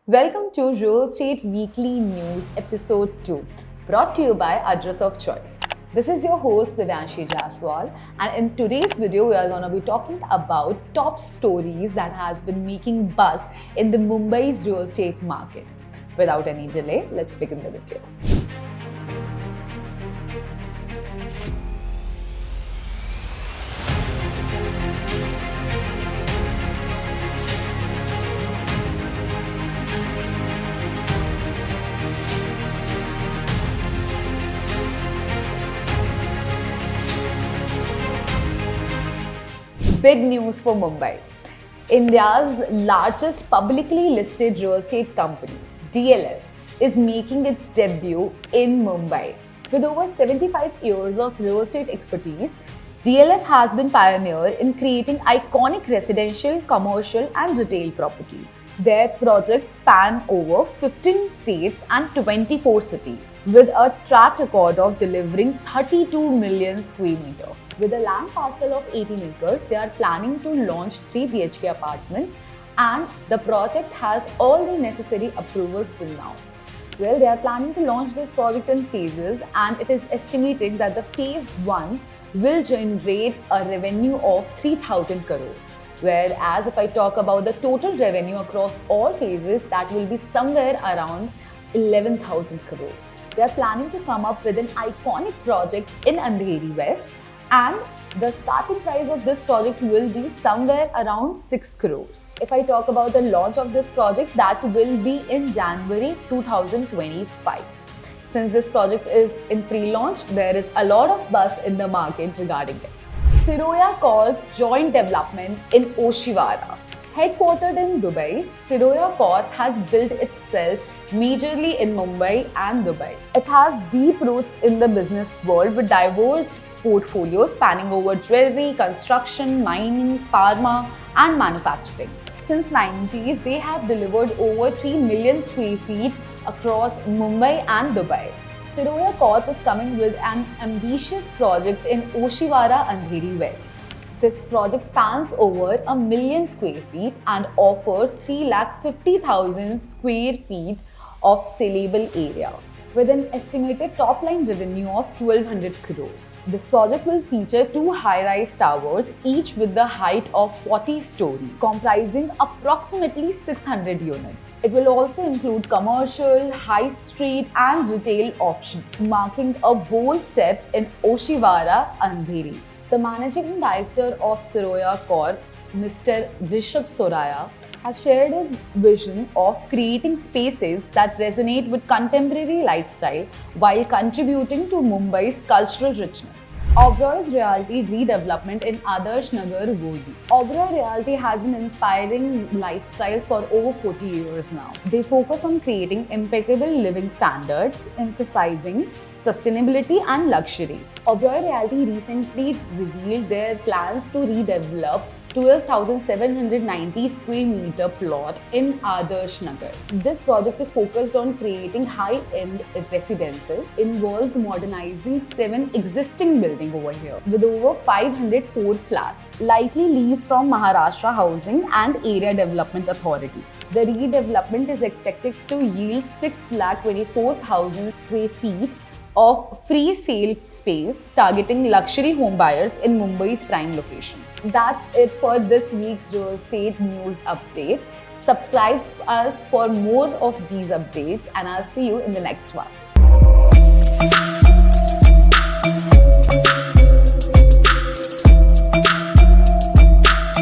Welcome to Real Estate Weekly News Episode 2, brought to you by Address of Choice. This is your host Divyanshi Jaswal, and in today's video we are going to be talking about top stories that has been making buzz in the Mumbai's real estate market. Without any delay, let's begin the video. Big news for Mumbai. India's largest publicly listed real estate company, DLF, is making its debut in Mumbai. With over 75 years of real estate expertise, DLF has been pioneer in creating iconic residential, commercial and retail properties. Their projects span over 15 states and 24 cities, with a track record of delivering 32 million square meters. With a land parcel of 18 acres, they are planning to launch 3 BHK apartments, and the project has all the necessary approvals till now. Well, they are planning to launch this project in phases, and it is estimated that the phase 1 will generate a revenue of 3,000 crore. Whereas if I talk about the total revenue across all phases, that will be somewhere around 11,000 crores. They are planning to come up with an iconic project in Andheri West, and the starting price of this project will be somewhere around 6 crores. If I talk about the launch of this project, that will be in January 2025. Since this project is in pre-launch, there is a lot of buzz in the market regarding it. Siroya calls joint development in Oshiwara. Headquartered in Dubai, Siroya Corp has built itself majorly in Mumbai and Dubai. It has deep roots in the business world with diverse portfolios spanning over jewelry, construction, mining, pharma and manufacturing. Since 90s, they have delivered over 3 million square feet across Mumbai and Dubai. Siroya Corp is coming with an ambitious project in Oshiwara, Andheri West. This project spans over 1 million square feet and offers 350,000 square feet of saleable area, with an estimated top-line revenue of 1,200 crores. This project will feature 2 high-rise towers, each with the height of 40 stories, comprising approximately 600 units. It will also include commercial, high street and retail options, marking a bold step in Oshiwara, Andheri. The managing director of Siroya Corp, Mr. Rishabh Soraya, has shared his vision of creating spaces that resonate with contemporary lifestyle while contributing to Mumbai's cultural richness. Oberoi's Realty redevelopment in Adarsh Nagar, Worli. Oberoi Realty has been inspiring lifestyles for over 40 years now. They focus on creating impeccable living standards, emphasizing sustainability and luxury. Oberoi Realty recently revealed their plans to redevelop 12,790 square meter plot in Adarsh Nagar. This project is focused on creating high-end residences, involves modernizing 7 existing buildings over here with over 504 flats, likely leased from Maharashtra Housing and Area Development Authority. The redevelopment is expected to yield 624,000 square feet of free sale space targeting luxury home buyers in Mumbai's prime location. That's it for this week's real estate news update. Subscribe us for more of these updates, and I'll see you in the next one.